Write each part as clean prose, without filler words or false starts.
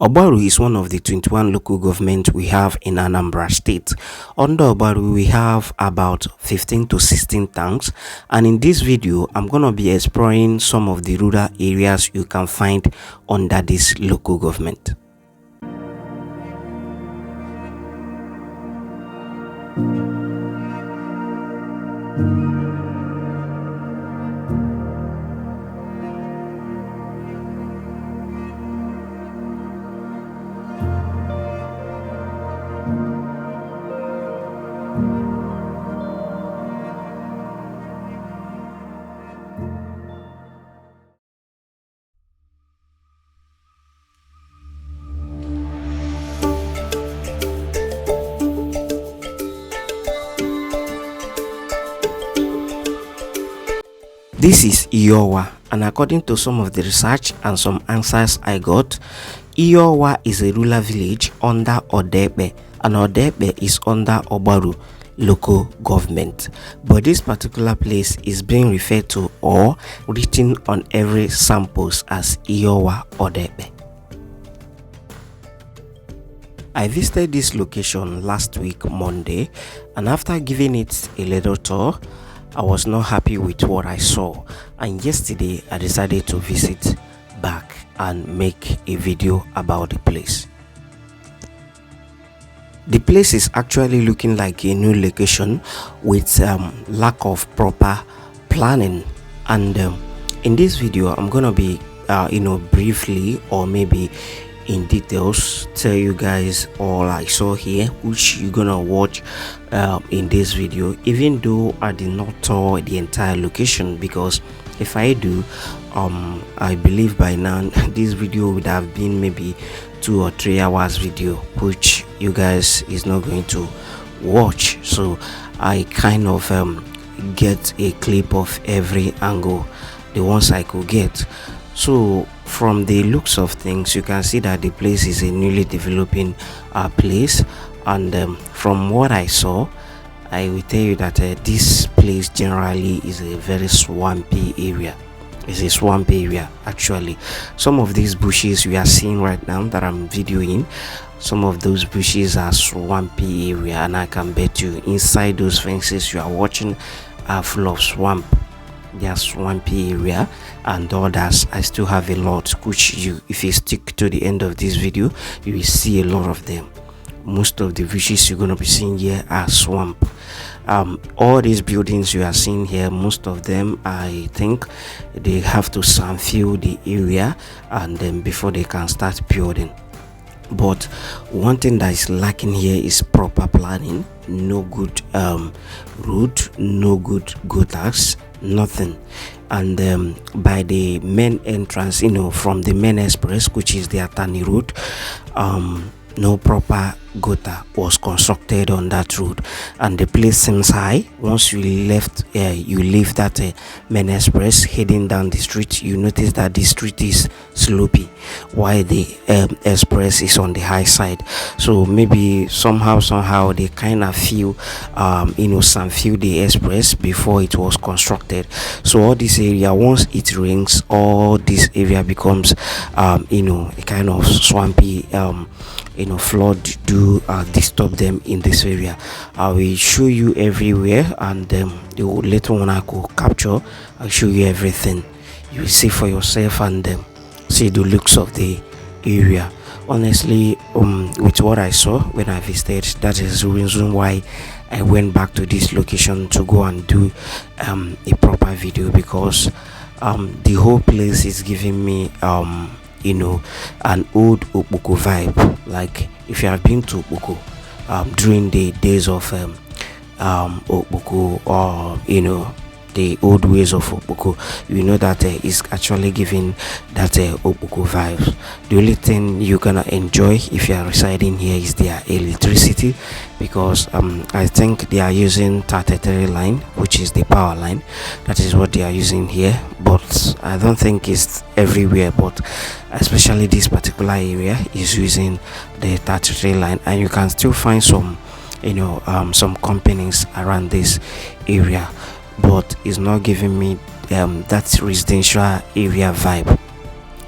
Obaru is one of the 21 local governments we have in Anambra State. Under Obaru, we have about 15 to 16 towns, and in this video, I'm going to be exploring some of the rural areas you can find under this local government. This is Iowa, and according to some of the research and some answers I got, Iowa is a rural village under Odebe, and Odebe is under Obaru local government. But this particular place is being referred to or written on every samples as Iowa Odebe. I visited this location last week Monday, and after giving it a little tour, I was not happy with what I saw, and yesterday I decided to visit back and make a video about the place. The place is actually looking like a new location with lack of proper planning, and in this video I'm gonna be briefly or maybe in details tell you guys all I saw here, which you're gonna watch in this video, even though I did not tour the entire location, because if I do, I believe by now this video would have been maybe 2 or 3 hours video, which you guys is not going to watch. So I kind of get a clip of every angle, the ones I could get. So from the looks of things, you can see that the place is a newly developing place, and from what I saw, I will tell you that this place generally is a very swampy area. It's a swampy area actually. Some of these bushes we are seeing right now that I'm videoing, some of those bushes are swampy area, and I can bet you inside those fences you are watching are full of swamp. They are swampy area, and others I still have a lot, which if you stick to the end of this video, you will see a lot of them. Most of the bushes you're going to be seeing here are swamp. All these buildings you are seeing here, most of them I think they have to sand fill the area and then before they can start building. But one thing that is lacking here is proper planning. No good road, no good gutters, nothing. And by the main entrance, from the main express, which is the Atani road, no proper gutter was constructed on that road, and the place seems high. Once you leave that main express heading down the street, you notice that the street is slopey while the express is on the high side. So maybe somehow they kind of feel some feel the express before it was constructed. So all this area, once it rains, all this area becomes a kind of swampy, flood do disturb them in this area. I will show you everywhere, and the later one I could capture, I'll show you everything. You will see for yourself and see the looks of the area. Honestly, with what I saw when I visited, that is the reason why I went back to this location to go and do a proper video, because the whole place is giving me an old Ebuka vibe. Like if you have been to Ebuka during the days of Ebuka, or the old ways of Ebuka, you know that is actually giving that Ebuka vibes. The only thing you're gonna enjoy if you are residing here is their electricity, because I think they are using 33 line, which is the power line. That is what they are using here, but I don't think it's everywhere, but especially this particular area is using the 33 line, and you can still find some some companies around this area, but it's not giving me that residential area vibe.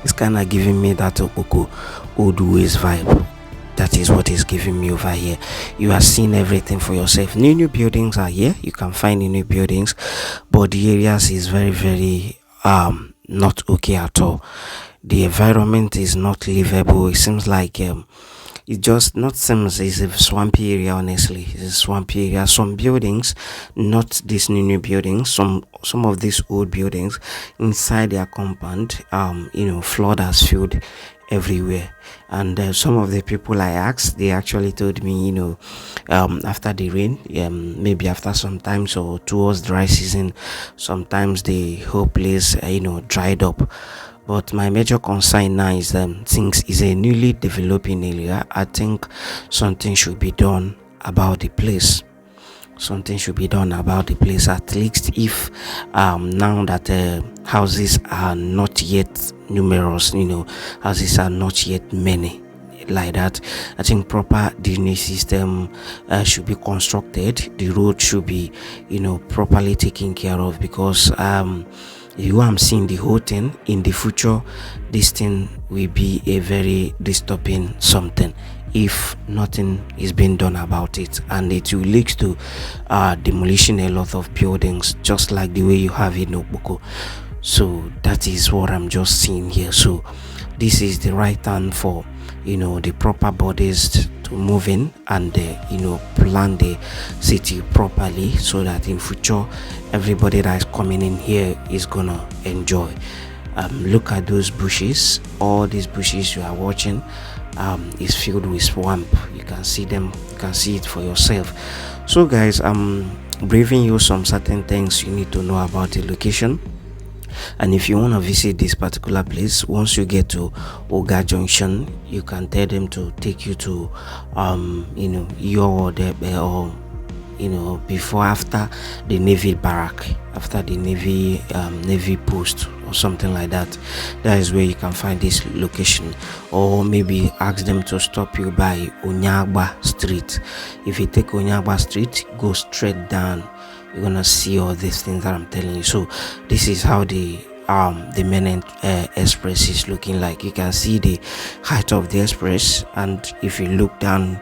It's kind of giving me that Okoko old ways vibe. That is what is giving me over here. You are seeing everything for yourself. New buildings are here. You can find new buildings, but the areas is very not okay at all. The environment is not livable. It seems like it just not seems it's a swampy area. Honestly, it's a swampy area. Some buildings, not these new buildings, some of these old buildings inside their compound, flood has filled everywhere. And some of the people I asked, they actually told me, after the rain, maybe after sometimes or towards dry season, sometimes the whole place dried up. But my major concern now is since it's a newly developing area, I think something should be done about the place. Something should be done about the place, at least if now that houses are not yet numerous, houses are not yet many like that. I think proper drainage system should be constructed. The road should be properly taken care of, because you I'm seeing the whole thing in the future. This thing will be a very disturbing something if nothing is being done about it, and it will lead to demolition a lot of buildings, just like the way you have in Ebuka. So that is what I'm just seeing here. So this is the right time for the proper bodies to move in and plan the city properly, so that in future everybody that is coming in here is gonna enjoy. Look at those bushes. All these bushes you are watching is filled with swamp. You can see them, you can see it for yourself. So guys, I'm briefing you some certain things you need to know about the location. And if you want to visit this particular place, once you get to Oga Junction, you can tell them to take you to your or before, after the navy barrack, after the navy post or something like that. That is where you can find this location. Or maybe ask them to stop you by Onyagba Street. If you take Onyagba Street, go straight down, you're gonna see all these things that I'm telling you. So this is how the main express is looking like. You can see the height of the express, and if you look down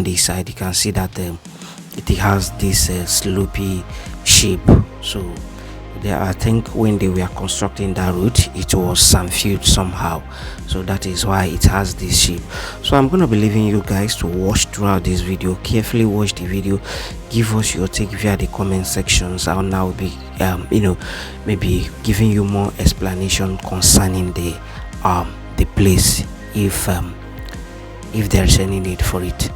this side, you can see that it has this slopey shape. So I think when they were constructing that route, it was sandfield somehow, so that is why it has this shape. So I'm gonna be leaving you guys to watch throughout this video. Carefully watch the video, give us your take via the comment sections. I'll now be maybe giving you more explanation concerning the place, if there's any need for it.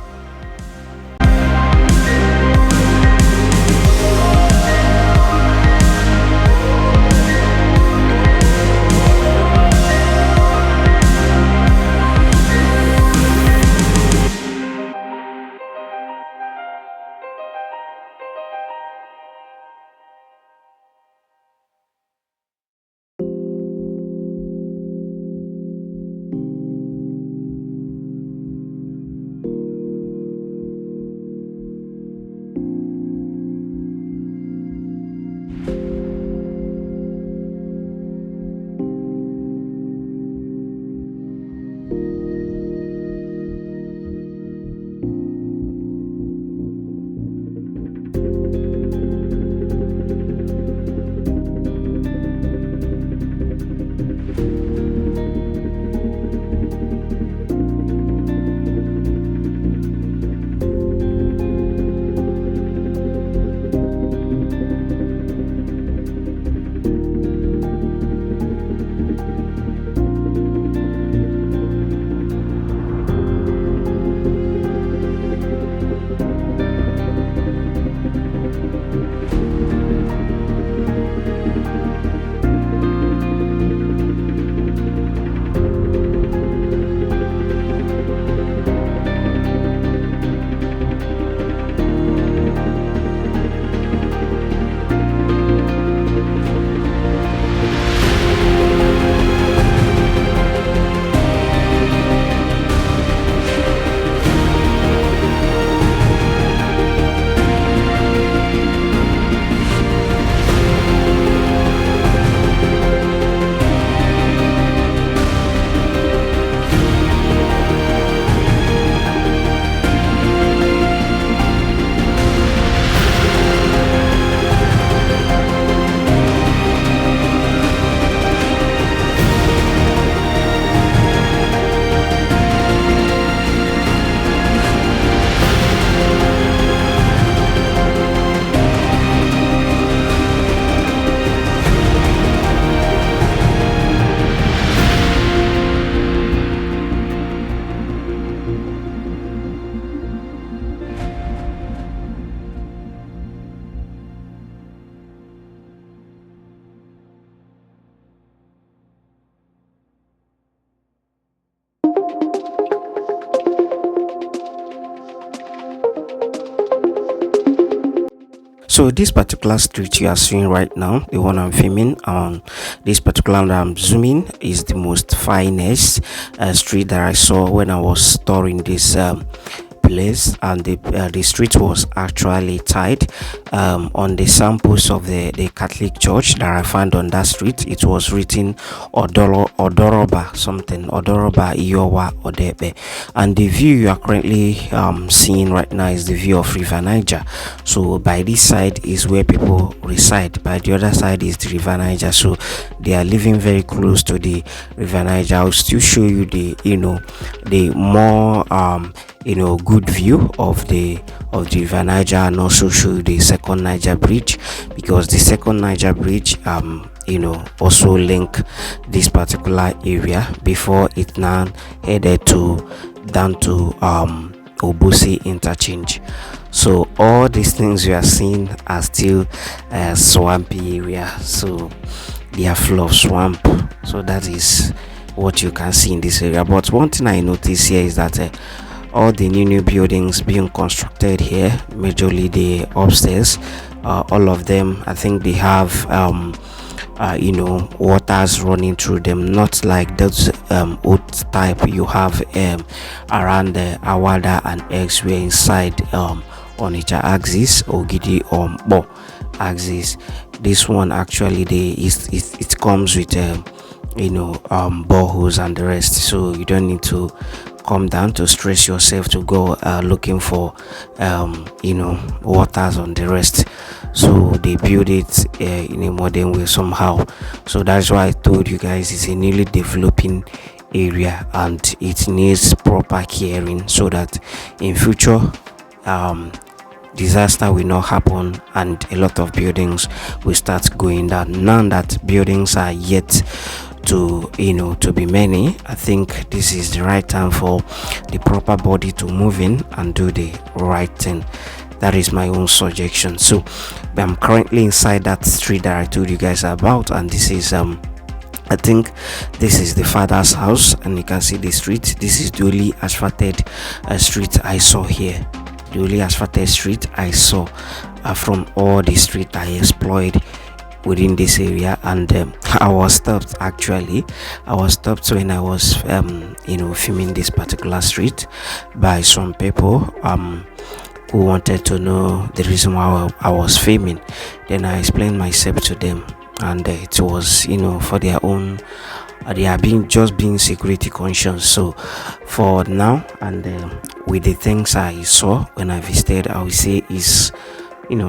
So this particular street you are seeing right now, the one I'm filming on, this particular one I'm zooming, is the most finest street that I saw when I was storing this place, and the street was actually tied on the samples of the Catholic church that I found on that street. It was written Odoroba something, Odoroba Iowa Odebe, and the view you are currently seeing right now is the view of River Niger. So by this side is where people reside, by the other side is the River Niger, so they are living very close to the River Niger. I'll still show you the the more good view of the River Niger, and also show you the second Niger bridge, because the second Niger bridge also link this particular area before it now headed down to Obusi interchange. So all these things you are seeing are still swampy area, so they are full of swamp. So that is what you can see in this area. But one thing I notice here is that all the new buildings being constructed here, majorly the upstairs, all of them, I think they have waters running through them, not like those old type you have around the Awada and X, where inside on each axis or Gidi Bo axis. This one actually it comes with boreholes and the rest, so you don't need to come down to stress yourself to go looking for waters on the rest. So they build it in a modern way somehow. So that's why I told you guys it's a newly developing area and it needs proper caring, so that in future disaster will not happen and a lot of buildings will start going down. Now that buildings are yet to be many, I think this is the right time for the proper body to move in and do the right thing. That is my own suggestion. So I'm currently inside that street that I told you guys about, and this is I think this is the father's house, and you can see the street. This is the only asphalted street I saw here, the only asphalted street I saw from all the street I explored within this area. And I was stopped when I was filming this particular street by some people who wanted to know the reason why I was filming. Then I explained myself to them, and it was for their own, they are being security conscious. So for now, and with the things I saw when I visited, I would say is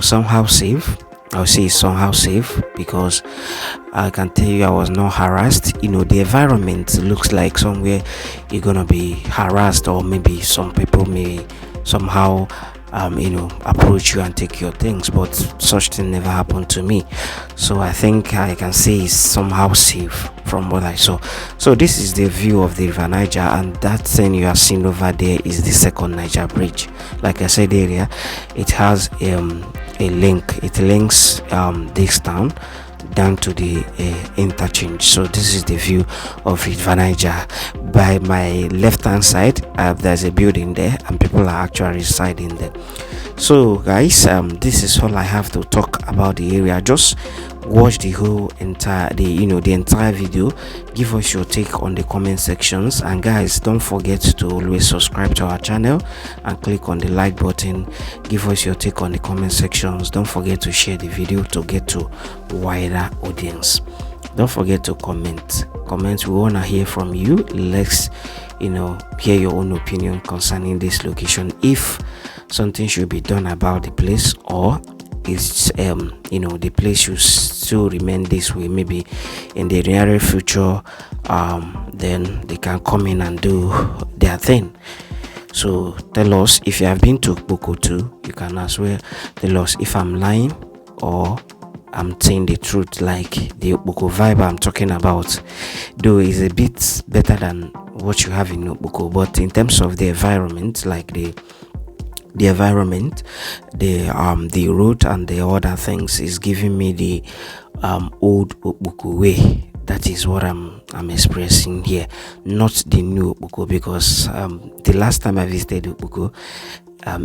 somehow safe. I would say it's somehow safe, because I can tell you I was not harassed. The environment looks like somewhere you're gonna be harassed, or maybe some people may somehow approach you and take your things, but such thing never happened to me. So I think I can say it's somehow safe from what I saw. So this is the view of the River Niger, and that thing you are seeing over there is the second Niger bridge. Like I said earlier, it has a link. It links this town down to the interchange. So this is the view of River Niger. By my left hand side, there's a building there, and people are actually residing there. So guys, this is all I have to talk about the area. Just watch the whole entire the entire video. Give us your take on the comment sections, and guys, don't forget to always subscribe to our channel and click on the like button. Give us your take on the comment sections. Don't forget to share the video to get to wider audience. Don't forget to comment. We want to hear from you. Let's hear your own opinion concerning this location, if something should be done about the place, or it's the place should still remain this way. Maybe in the near future then they can come in and do their thing. So tell us if you have been to Ebuka too. You can as well tell us if I'm lying or I'm saying the truth. Like the Ebuka vibe I'm talking about, though, is a bit better than what you have in Ebuka, but in terms of the environment, like the environment, the road and the other things is giving me the old Ebuka way. That is what I'm expressing here, not the new Ebuka, because the last time I visited Ebuka,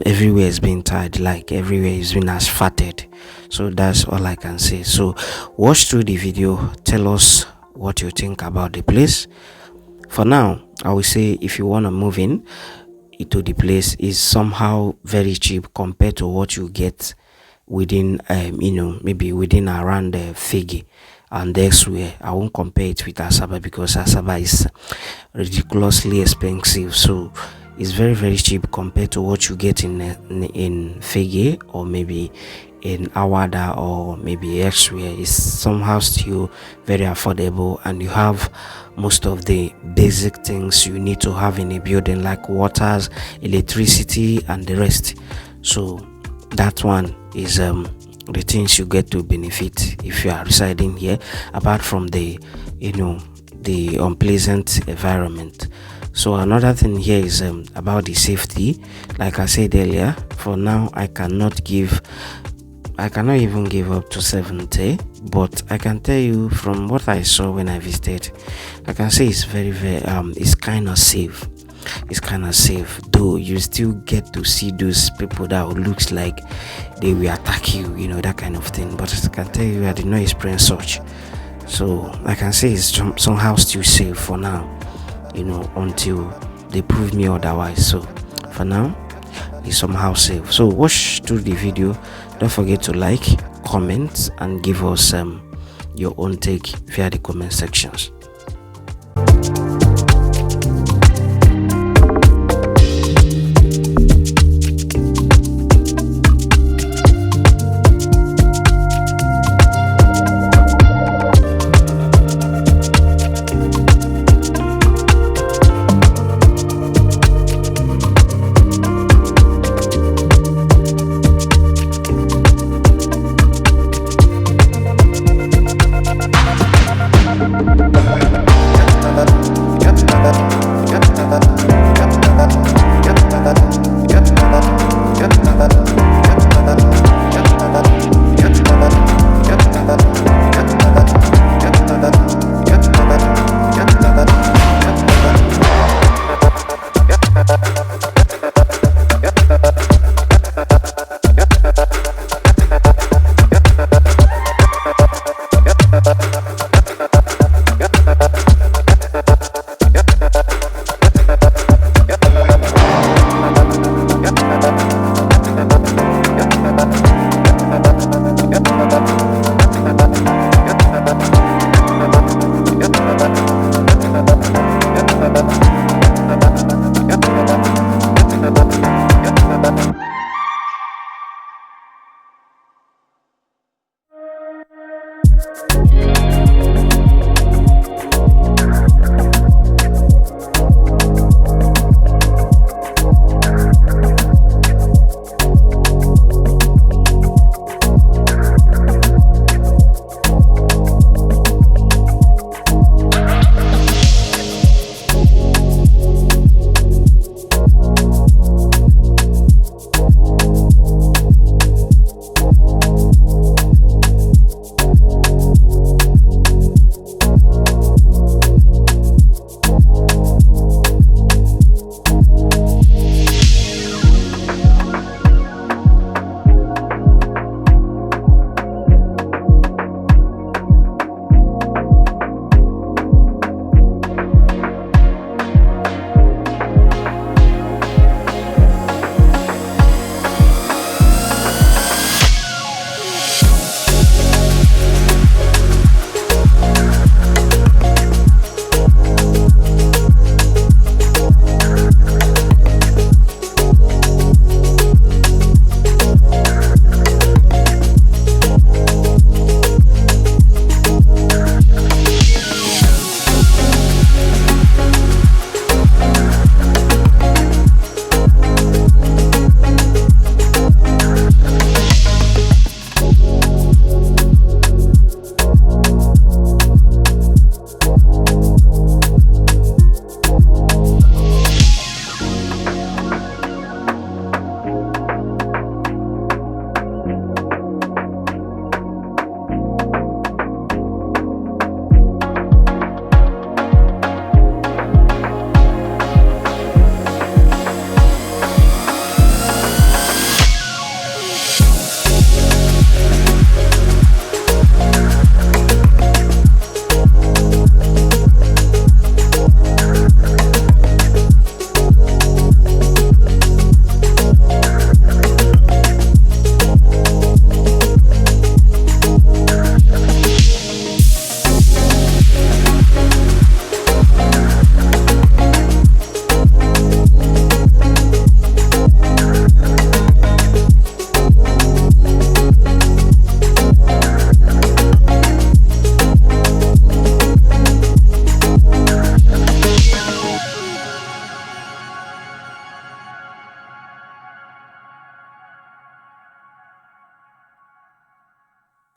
everywhere has been tied, like everywhere has been asphalted. So that's all I can say. So watch through the video, tell us what you think about the place. For now, I will say if you want to move in into the place, is somehow very cheap compared to what you get within maybe within around Figi and elsewhere. I won't compare it with Asaba because Asaba is ridiculously expensive. So it's very very cheap compared to what you get in Figi or maybe in Awada or maybe elsewhere. It's somehow still very affordable, and you have most of the basic things you need to have in a building, like waters, electricity, and the rest. So that one is the things you get to benefit if you are residing here, apart from the the unpleasant environment. So another thing here is about the safety. Like I said earlier, for now I cannot even give up to 70, but I can tell you from what I saw when I visited, I can say it's very very it's kind of safe. It's kind of safe, though you still get to see those people that looks like they will attack you, that kind of thing. But I can tell you I did not experience such. So I can say it's somehow still safe for now, until they prove me otherwise. So for now, it's somehow safe. So watch through the video. Don't forget to like, comment, and give us your own take via the comment sections.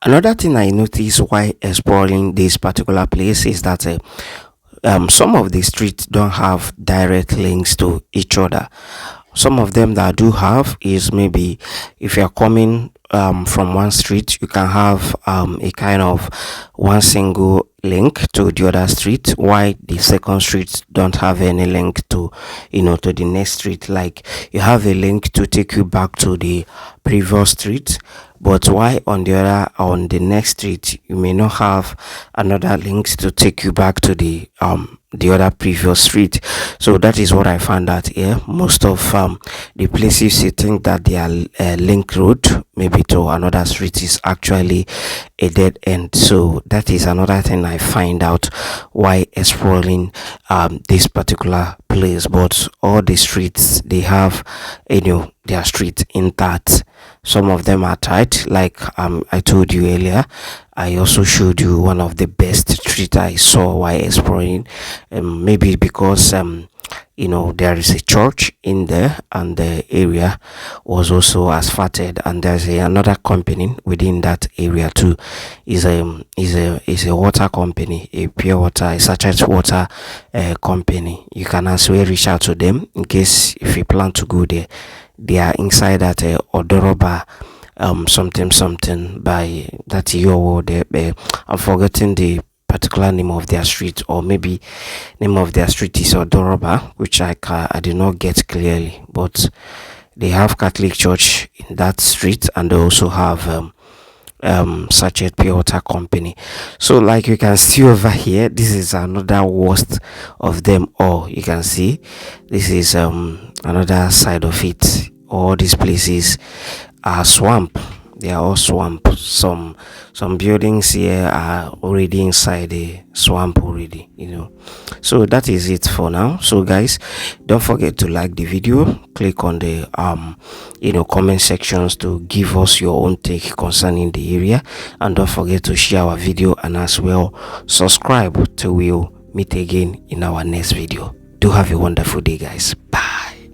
Another thing I noticed while exploring this particular place is that some of the streets don't have direct links to each other. Some of them that do have is maybe if you're coming from one street, you can have a kind of one single link to the other street, while the second street don't have any link to, to the next street. Like you have a link to take you back to the previous street, but why on the next street you may not have another link to take you back to the other previous street. So that is what I found out here. Most of the places you think that they are link road maybe to another street is actually a dead end. So that is another thing I find out while exploring this particular place. But all the streets, they have their street intact. Some of them are tight, like I told you earlier. I also showed you one of the best street I saw while exploring. Maybe because there is a church in there, and the area was also asphalted, and there's another company within that area too. Is a water company, a pure water, a sachet water company. You can as well reach out to them in case if you plan to go there. They are inside that Odoroba something by that your I'm forgetting the particular name of their street, or maybe name of their street is Odoroba, which I did not get clearly, but they have Catholic church in that street, and they also have sachet pure water company. So like you can see over here, this is another worst of them all. You can see this is another side of it. All these places are swamp. They are all swamp. Some buildings here are already inside the swamp already, so that is it for now. So guys, don't forget to like the video, click on the comment sections to give us your own take concerning the area, and don't forget to share our video, and as well subscribe till we'll meet again in our next video. Do have a wonderful day, guys. Bye.